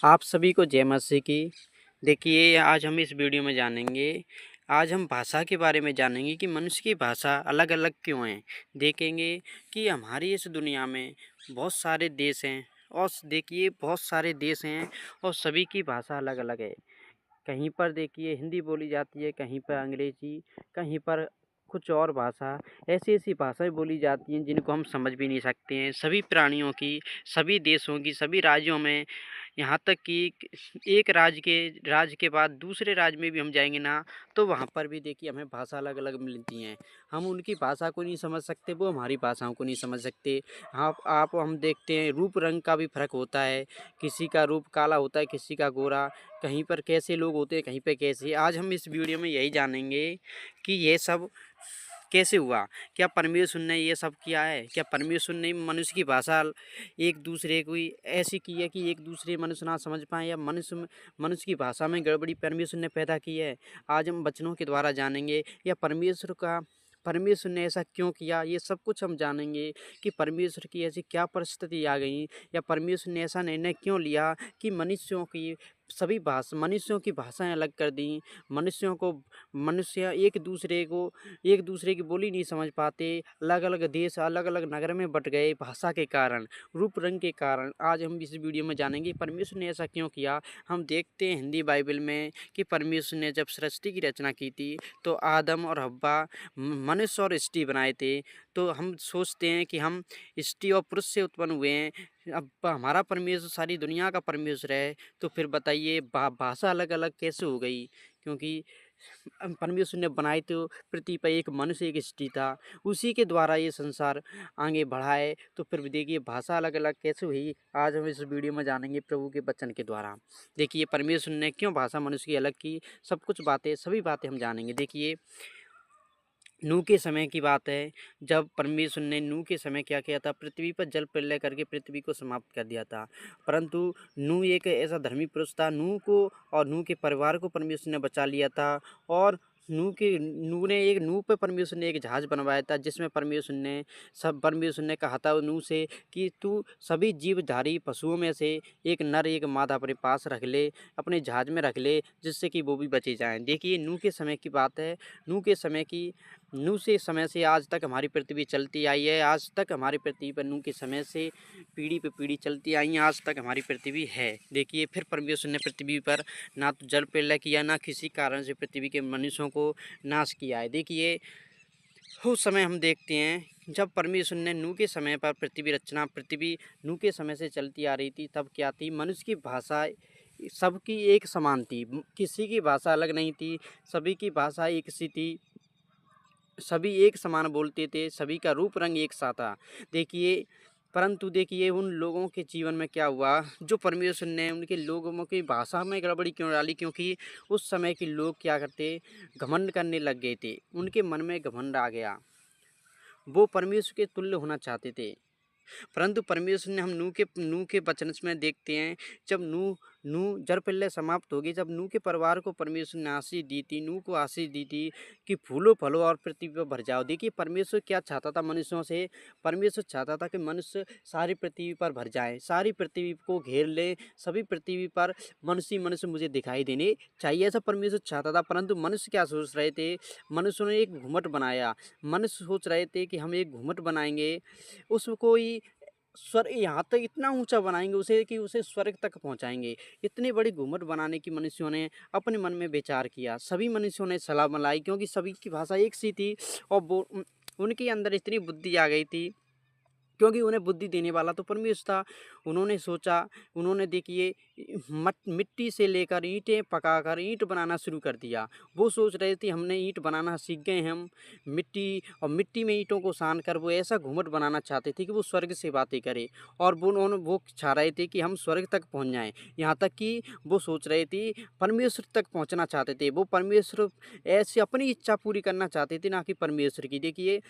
आप सभी को जय मसीह की। देखिए, आज हम इस वीडियो में जानेंगे, आज हम भाषा के बारे में जानेंगे कि मनुष्य की भाषा अलग-अलग क्यों है। देखेंगे कि हमारी इस दुनिया में बहुत सारे देश हैं और देखिए बहुत सारे देश हैं और सभी की भाषा अलग-अलग है। कहीं पर देखिए हिंदी बोली जाती है, कहीं पर अंग्रेजी, कहीं पर कुछ और भाषा, ऐसी-ऐसी भाषाएँ बोली जाती हैं जिनको हम समझ भी नहीं सकते हैं। सभी प्राणियों की, सभी देशों की, सभी राज्यों में, यहाँ तक कि एक राज्य के बाद दूसरे राज्य में भी हम जाएँगे ना, तो वहाँ पर भी देखिए हमें भाषा अलग-अलग मिलती हैं। हम उनकी भाषा को नहीं समझ सकते, वो हमारी भाषाओं को नहीं समझ सकते। आप हम देखते हैं रूप रंग का भी फ़र्क होता है, किसी का रूप काला होता है, किसी का गोरा, कहीं पर कैसे लोग होते हैं, कहीं पे कैसे। आज हम इस वीडियो में यही जानेंगे कि ये सब कैसे हुआ? क्या परमेश्वर ने ये सब किया है? क्या परमेश्वर ने मनुष्य की भाषा एक दूसरे की ऐसी की है कि एक दूसरे मनुष्य ना समझ पाएँ, या मनुष्य की भाषा में गड़बड़ी परमेश्वर ने पैदा की है? आज हम वचनों के द्वारा जानेंगे, या परमेश्वर ने ऐसा क्यों किया? ये सब कुछ हम जानेंगे कि परमेश्वर की ऐसी क्या परिस्थिति आ गई, या परमेश्वर ने ऐसा निर्णय क्यों लिया कि मनुष्यों की भाषाएँ अलग कर दी। मनुष्य एक दूसरे की बोली नहीं समझ पाते, अलग-अलग देश, अलग-अलग नगर में बँट गए भाषा के कारण, रूप रंग के कारण। आज हम इस वीडियो में जानेंगे परमेश्वर ने ऐसा क्यों किया। हम देखते हैं हिंदी बाइबल में कि परमेश्वर ने जब सृष्टि की रचना की थी, तो आदम और हव्वा मनुष्य और स्त्री बनाए थे। तो हम सोचते हैं कि हम स्त्री और पुरुष से उत्पन्न हुए हैं। अब हमारा परमेश्वर सारी दुनिया का परमेश्वर है, तो फिर बताइए भाषा अलग-अलग कैसे हो गई? क्योंकि परमेश्वर ने बनाई तो पृथ्वी पर एक मनुष्य एक स्त्री था, उसी के द्वारा ये संसार आगे बढ़ा है। तो फिर भी देखिए भाषा अलग-अलग कैसे हुई, आज हम इस वीडियो में जानेंगे प्रभु के वचन के द्वारा। देखिए परमेश्वर ने क्यों भाषा मनुष्य की अलग की, सब कुछ बातें, सभी बातें हम जानेंगे। देखिए नूह के समय की बात है, जब परमेश्वर ने नूह के समय क्या किया था, पृथ्वी पर जल प्रलय करके पृथ्वी को समाप्त कर दिया था। परंतु नूह एक ऐसा धर्मी पुरुष था, नूह के परिवार को परमेश्वर ने बचा लिया था। और नूह पे परमेश्वर ने एक जहाज बनवाया था, जिसमें परमेश्वर ने कहा था नूह से कि तू सभी जीवधारी पशुओं में से एक नर एक मादा अपने पास रख ले, अपने जहाज में रख ले, जिससे कि वो भी बचे जाएं। देखिए नूह के समय की बात है। नूह से समय से आज तक हमारी पृथ्वी चलती आई है। आज तक हमारी पृथ्वी पर नूह के समय से पीढ़ी पे पीढ़ी चलती आई है, आज तक हमारी पृथ्वी है। देखिए फिर परमेश्वर ने पृथ्वी पर ना तो जल प्रलय किया, ना किसी कारण से पृथ्वी के मनुष्यों को नाश किया है। देखिए उस समय हम देखते हैं जब परमेश्वर ने नूह के समय पर पृथ्वी नूह के समय से चलती आ रही थी, तब क्या थी, मनुष्य की भाषा सबकी एक समान थी, किसी की भाषा अलग नहीं थी, सभी की भाषा एक सी थी, सभी एक समान बोलते थे, सभी का रूप रंग एक सा था। देखिए परंतु देखिए उन लोगों के जीवन में क्या हुआ, जो परमेश्वर ने उनके लोगों की भाषा में गड़बड़ी क्यों डाली, क्योंकि उस समय के लोग क्या करते, घमंड करने लग गए थे, उनके मन में घमंड आ गया, वो परमेश्वर के तुल्य होना चाहते थे। परंतु परमेश्वर ने हम नूह के वचन में देखते हैं, जब नूह नूह जल प्रलय समाप्त हो गई, जब नूह के परिवार को परमेश्वर ने आशीष दी थी, नूह को आशीष दी थी कि फूलो फलो और पृथ्वी पर भर जाओ। देखिए परमेश्वर क्या चाहता था मनुष्यों से, परमेश्वर चाहता था कि मनुष्य सारी पृथ्वी पर भर जाए, सारी पृथ्वी को घेर ले, सभी पृथ्वी पर मनुष्य ही मनुष्य मुझे दिखाई देने चाहिए, ऐसा परमेश्वर चाहता था। परंतु मनुष्य क्या सोच रहे थे, मनुष्य ने एक घूमट बनाया, मनुष्य सोच रहे थे कि हम एक घूमट बनाएंगे, उसको ही स्वर यहाँ तक इतना ऊंचा बनाएंगे उसे कि उसे स्वर्ग तक पहुंचाएंगे। इतनी बड़ी घूमट बनाने की मनुष्यों ने अपने मन में विचार किया, सभी मनुष्यों ने सलाह मलाई, क्योंकि सभी की भाषा एक सी थी। और उनके अंदर इतनी बुद्धि आ गई थी, क्योंकि उन्हें बुद्धि देने वाला तो परमेश्वर था। उन्होंने सोचा, उन्होंने देखिए मिट्टी से लेकर ईंटें पकाकर ईंट बनाना शुरू कर दिया। वो सोच रहे थे हमने ईंट बनाना सीख गए हैं हम, मिट्टी में ईंटों को सान कर वो ऐसा घूमट बनाना चाहते थे कि वो स्वर्ग से बातें करे। और वो चाह रहे थे कि हम स्वर्ग तक पहुंच जाएं। यहाँ तक कि वो सोच रहे थे परमेश्वर तक पहुंचना चाहते थे, वो परमेश्वर ऐसे अपनी इच्छा पूरी करना चाहते थे, ना कि परमेश्वर की। देखिए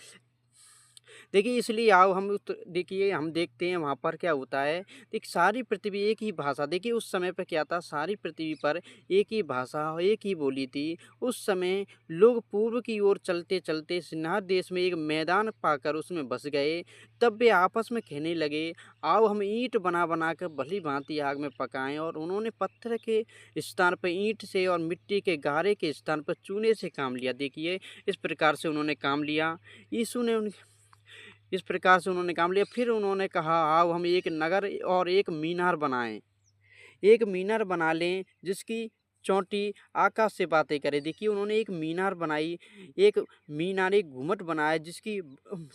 देखिए इसलिए आओ हम देखिए हम देखते हैं वहाँ पर क्या होता है। देखिए सारी पृथ्वी एक ही भाषा, देखिए उस समय पे क्या था, सारी पृथ्वी पर एक ही भाषा और एक ही बोली थी। उस समय लोग पूर्व की ओर चलते-चलते सिन्हार देश में एक मैदान पाकर उसमें बस गए। तब वे आपस में कहने लगे, आओ हम ईंट बना-बना कर भली-भाँति आग में पकाएँ, और उन्होंने पत्थर के स्थान पे ईंट से और मिट्टी के गारे के स्थान पर चूने से काम लिया। देखिए इस प्रकार से उन्होंने काम लिया। यीशु ने उन इस प्रकार से उन्होंने काम लिया। फिर उन्होंने कहा, आओ हम एक नगर और एक मीनार बनाएँ। एक मीनार बना लें जिसकी चोटी आकाश से बातें करे। देखिए उन्होंने एक मीनार बनाई, एक मीनार, एक घुमट बनाया जिसकी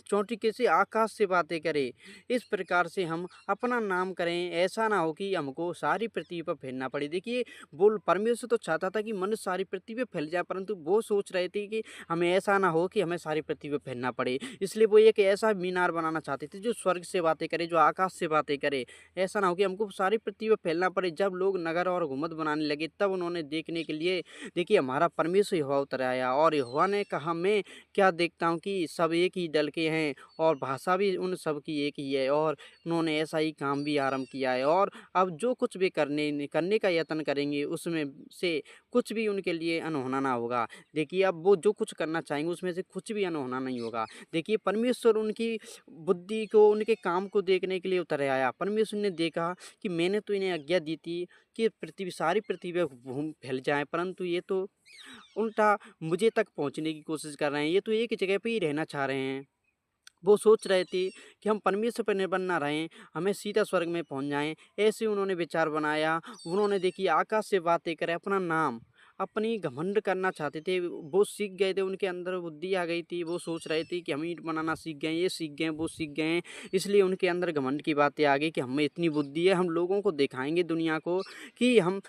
चोटी कैसे आकाश से बातें करे। इस प्रकार से हम अपना नाम करें, ऐसा ना हो कि हमको सारी पृथ्वी पर फैलना पड़े। देखिए बोल परमेश्वर तो चाहता था कि मनुष्य सारी पृथ्वी पे फैल जाए, परंतु वो सोच रहे थे कि हमें ऐसा ना हो कि हमें सारी पृथ्वी पे फैलना पड़े। इसलिए वो एक ऐसा मीनार बनाना चाहते थे जो स्वर्ग से बातें करे, जो आकाश से बातें करे। ऐसा ना हो कि हमको सारी पृथ्वी पे फैलना पड़े। जब लोग नगर और घुमत बनाने लगे तब उन्होंने देखने के लिए, देखिए हमारा परमेश्वर यहोवा उतर आया, और यहोवा ने कहा, मैं क्या देखता हूँ कि सब एक ही दल के हैं और भाषा भी उन सब की एक ही है, और उन्होंने ऐसा ही काम भी आरंभ किया है, और अब जो कुछ भी करने करने का यत्न करेंगे उसमें से कुछ भी उनके लिए अनहोना ना होगा। देखिए अब वो जो कुछ करना चाहेंगे उसमें से कुछ भी अनहोना नहीं होगा। देखिए परमेश्वर उनकी बुद्धि को, उनके काम को देखने के लिए उतर आया। परमेश्वर ने देखा कि मैंने तो इन्हें आज्ञा दी थी कि पृथ्वी, सारी पृथ्वी पे घूम फैल जाए, परंतु ये तो उल्टा मुझे तक पहुंचने की कोशिश कर रहे हैं। ये तो एक जगह पे ही रहना चाह रहे हैं। वो सोच रहे थे कि हम परमेश्वर पर निर्भर ना रहें, हमें सीधा स्वर्ग में पहुंच जाएं। ऐसे उन्होंने विचार बनाया। उन्होंने देखिए आकाश से बातें करे, अपना नाम, अपनी घमंड करना चाहते थे। वो सीख गए थे, उनके अंदर बुद्धि आ गई थी। वो सोच रहे थे कि हम ईंट बनाना सीख गए, ये सीख गए, वो सीख गए। इसलिए उनके अंदर घमंड की बातें आ गई कि हमें इतनी बुद्धि है, हम लोगों को दिखाएंगे दुनिया को कि हम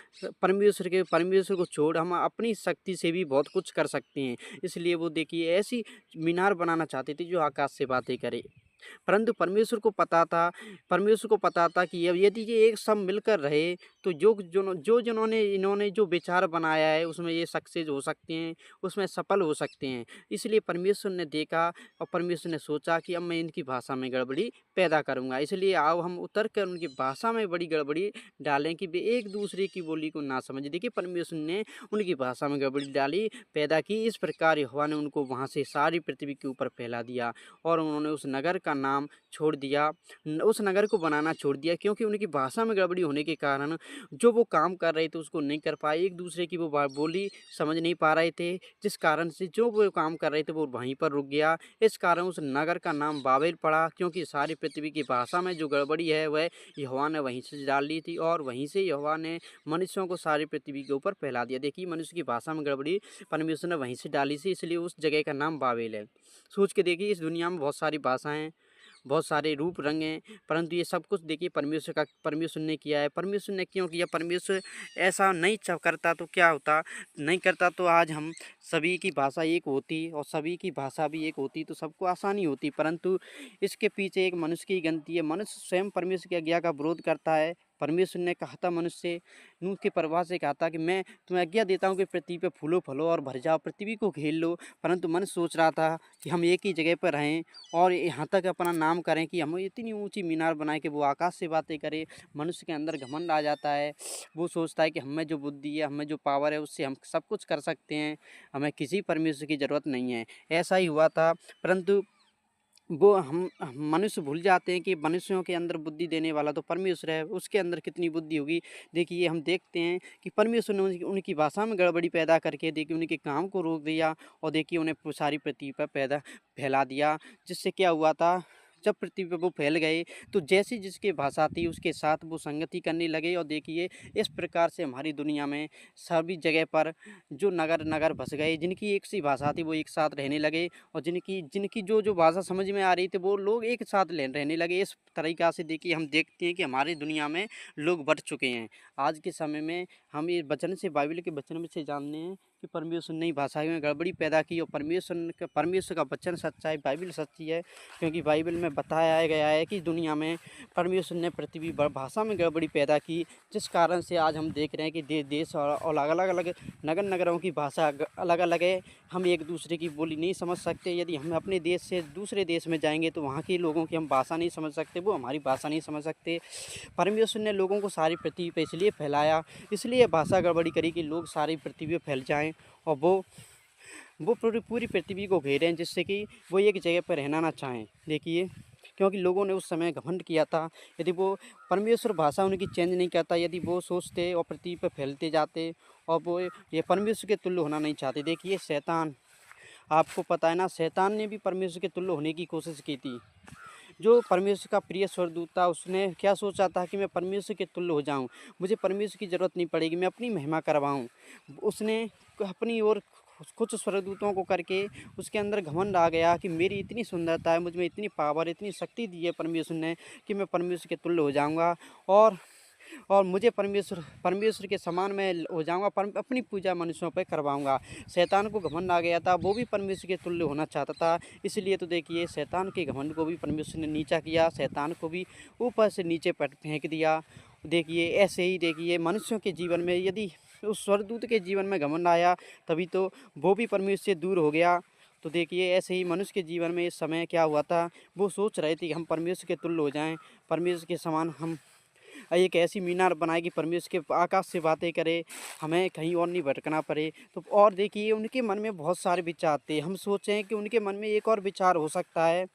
परमेश्वर को छोड़ हम अपनी शक्ति से भी बहुत कुछ कर सकते हैं। इसलिए वो देखिए ऐसी मीनार बनाना चाहते थे जो आकाश से बातें करे। परंतु परमेश्वर को पता था कि अब यदि ये एक सब मिलकर रहे तो जो जिन्होंने इन्होंने जो विचार बनाया है उसमें ये सक्सेस हो सकते हैं, उसमें सफल हो सकते हैं। इसलिए परमेश्वर ने देखा और परमेश्वर ने सोचा कि अब मैं इनकी भाषा में गड़बड़ी पैदा करूँगा। इसलिए आओ हम उतर कर उनकी भाषा में बड़ी गड़बड़ी डालें कि वे एक दूसरे की बोली को ना समझें। देखिए परमेश्वर ने उनकी भाषा में गड़बड़ी डाली, पैदा की। इस प्रकार यहोवा ने उनको वहाँ से सारी पृथ्वी के ऊपर फैला दिया, और उन्होंने उस नगर का नाम छोड़ दिया, उस नगर को बनाना छोड़ दिया, क्योंकि उनकी भाषा में गड़बड़ी होने के कारण जो वो काम कर रहे थे उसको नहीं कर पाए। एक दूसरे की वो बोली समझ नहीं पा रहे थे, जिस कारण से जो वो काम कर रहे थे वो वहीं पर रुक गया। इस कारण उस नगर का नाम बाबेल पड़ा, क्योंकि सारी पृथ्वी की भाषा में जो गड़बड़ी है वह यहोवा ने वहीं से डाल दी थी, और वहीं से यहोवा ने मनुष्यों को सारी पृथ्वी के ऊपर फैला दिया। देखिए मनुष्य की भाषा में गड़बड़ी परमेश्वर ने वहीं से डाली थी, इसलिए उस जगह का नाम बाबेल है। सोच के देखिए इस दुनिया में बहुत सारी भाषाएं हैं, बहुत सारे रूप रंग हैं, परंतु ये सब कुछ देखिए परमेश्वर ने किया है। परमेश्वर ने क्यों किया? परमेश्वर ऐसा नहीं करता तो क्या होता? नहीं करता तो आज हम सभी की भाषा एक होती और सभी की भाषा भी एक होती तो सबको आसानी होती, परंतु इसके पीछे एक मनुष्य की गलती है। मनुष्य स्वयं परमेश्वर की आज्ञा का विरोध करता है। परमेश्वर ने कहा था मनुष्य से, नूह के प्रवाह से कहा था कि मैं तुम्हें आज्ञा देता हूँ कि पृथ्वी पे फूलो फलो और भर जाओ, पृथ्वी को घेर लो। परंतु मनुष्य सोच रहा था कि हम एक ही जगह पर रहें और यहाँ तक अपना नाम करें कि हम इतनी ऊंची मीनार बनाए कि वो आकाश से बातें करे। मनुष्य के अंदर घमंड आ जाता है। वो सोचता है कि हमें जो बुद्धि है, हमें जो पावर है, उससे हम सब कुछ कर सकते हैं, हमें किसी परमेश्वर की ज़रूरत नहीं है। ऐसा ही हुआ था, परंतु वो हम मनुष्य भूल जाते हैं कि मनुष्यों के अंदर बुद्धि देने वाला तो परमेश्वर है, उसके अंदर कितनी बुद्धि होगी। देखिए हम देखते हैं कि परमेश्वर ने उनकी भाषा में गड़बड़ी पैदा करके देखिए उनके काम को रोक दिया, और देखिए उन्हें सारी पृथ्वी पर फैला दिया। जिससे क्या हुआ था, जब पृथ्वी पर वो फैल गए तो जैसी जिसकी भाषा थी उसके साथ वो संगति करने लगे, और देखिए इस प्रकार से हमारी दुनिया में सभी जगह पर जो नगर नगर बस गए, जिनकी एक सी भाषा थी वो एक साथ रहने लगे, और जिनकी जिनकी जो जो भाषा समझ में आ रही थी वो लोग एक साथ रहने लगे। इस तरीक़ा से देखिए हम देखते हैं कि हमारी दुनिया में लोग बँट चुके हैं। आज के समय में हम ये वचन से, बाइबल के वचन में से जानते हैं कि परमेश्वर ने भाषा में गड़बड़ी पैदा की और परमेश्वर का वचन सच्चा है, बाइबल सच्ची है। क्योंकि बाइबल में बताया गया है कि दुनिया में परमेश्वर ने पृथ्वी पर भाषा में गड़बड़ी पैदा की, जिस कारण से आज हम देख रहे हैं कि देश और अलग अलग नगरों की भाषा अलग अलग है। हम एक दूसरे की बोली नहीं समझ सकते। यदि हम अपने देश से दूसरे देश में जाएंगे तो वहाँ के लोगों की हम भाषा नहीं समझ सकते, वो हमारी भाषा नहीं समझ सकते। परमेश्वर ने लोगों को सारी पृथ्वी पर इसलिए फैलाया, इसलिए भाषा गड़बड़ी करी कि लोग सारी पृथ्वी पर फैल जाएं और वो पूरी पृथ्वी को घेरें, जिससे कि वो एक जगह पर रहना ना चाहें। देखिए, क्योंकि लोगों ने उस समय घमंड किया था। यदि वो परमेश्वर भाषा उनकी चेंज नहीं करता, यदि वो सोचते और पृथ्वी पर फैलते जाते और वो ये परमेश्वर के तुल्य होना नहीं चाहते। देखिए, शैतान, आपको पता है ना, शैतान ने भी परमेश्वर के तुल्य होने की कोशिश की थी। जो परमेश्वर का प्रिय स्वर्गदूत था, उसने क्या सोचा था कि मैं परमेश्वर के तुल्य हो जाऊं, मुझे परमेश्वर की ज़रूरत नहीं पड़ेगी, मैं अपनी महिमा करवाऊं। उसने अपनी ओर कुछ स्वर्गदूतों को करके उसके अंदर घमंड आ गया कि मेरी इतनी सुंदरता है, मुझ में इतनी पावर, इतनी शक्ति दी है परमेश्वर ने कि मैं परमेश्वर के तुल्य हो जाऊँगा और मुझे परमेश्वर के समान मैं हो जाऊँगा, अपनी पूजा मनुष्यों पे करवाऊँगा। शैतान को घमंड आ गया था, वो भी परमेश्वर के तुल्य होना चाहता था। इसलिए तो देखिए, शैतान के घमंड को भी परमेश्वर ने नीचा किया, शैतान को भी ऊपर से नीचे फेंक दिया। देखिए, ऐसे ही देखिए मनुष्यों के जीवन में यदि उस स्वर्गदूत के जीवन में घमंड आया, तभी तो वो भी परमेश्वर से दूर हो गया। तो देखिए, ऐसे ही मनुष्य के जीवन में इस समय क्या हुआ था, वो सोच रहे थे कि हम परमेश्वर के तुल्य हो जाएं, परमेश्वर के समान हम एक ऐसी मीनार बनाए कि परमेश्वर के आकाश से बातें करे, हमें कहीं और नहीं भटकना पड़े। तो और देखिए, उनके मन में बहुत सारे विचार थे। हम सोचें कि उनके मन में एक और विचार हो सकता है,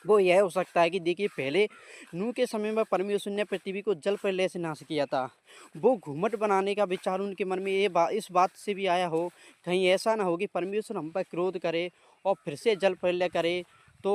वो यह हो सकता है कि देखिए, पहले नूह के समय में परमेश्वर ने पृथ्वी को जल प्रलय से नाश किया था। वो घूमट बनाने का विचार उनके मन में इस बात से भी आया हो, कहीं ऐसा ना हो कि परमेश्वर हम पर क्रोध करे और फिर से जल प्रलय करे। तो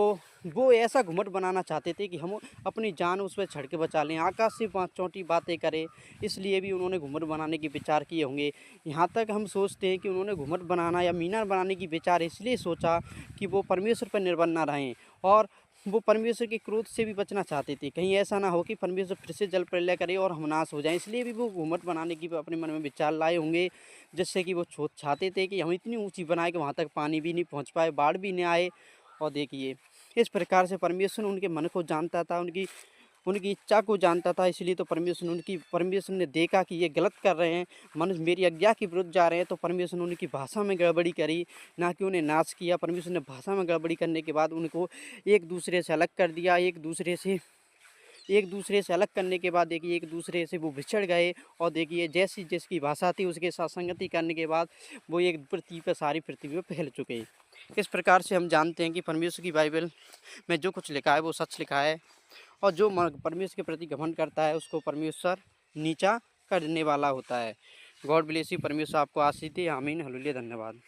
वो ऐसा घूमट बनाना चाहते थे कि हम अपनी जान उस पर छड़ के बचा लें, आकाश से 5 चौंटी बातें करें। इसलिए भी उन्होंने घूमट बनाने के विचार किए होंगे। यहाँ तक हम सोचते हैं कि उन्होंने घूमट बनाना या मीनार बनाने की विचार इसलिए सोचा कि वो परमेश्वर पर निर्भर ना रहें और वो परमेश्वर के क्रोध से भी बचना चाहते थे। कहीं ऐसा ना हो कि परमेश्वर फिर से जल प्रलय करे और हम नाश हो जाएँ। इसलिए भी वो घूमट बनाने की अपने मन में विचार लाए होंगे, जिससे कि वो चाहते थे कि हम इतनी ऊँची बनाएँ कि वहाँ तक पानी भी नहीं पहुँच पाए, बाढ़ भी नहीं आए। और देखिए, इस प्रकार से परमेश्वर उनके मन को जानता था, उनकी उनकी इच्छा को जानता था। इसलिए तो परमेश्वर ने देखा कि ये गलत कर रहे हैं, मनुष्य मेरी आज्ञा के विरुद्ध जा रहे हैं, तो परमेश्वर ने उनकी भाषा में गड़बड़ी करी, ना कि उन्हें नाश किया। परमेश्वर ने भाषा में गड़बड़ी करने के बाद उनको एक दूसरे से अलग कर दिया। एक दूसरे से अलग करने के बाद देखिए, एक दूसरे से वो बिछड़ गए और देखिए, जैसी जिसकी भाषा थी उसके साथ संगति करने के बाद वो एक पृथ्वी पर सारी पृथ्वी पर फैल चुके। इस प्रकार से हम जानते हैं कि परमेश्वर की बाइबल में जो कुछ लिखा है वो सच लिखा है और जो परमेश्वर के प्रति घमंड करता है उसको परमेश्वर नीचा करने वाला होता है। God bless you. परमेश्वर आपको आशीष दे। आमीन। हालेलुया। धन्यवाद।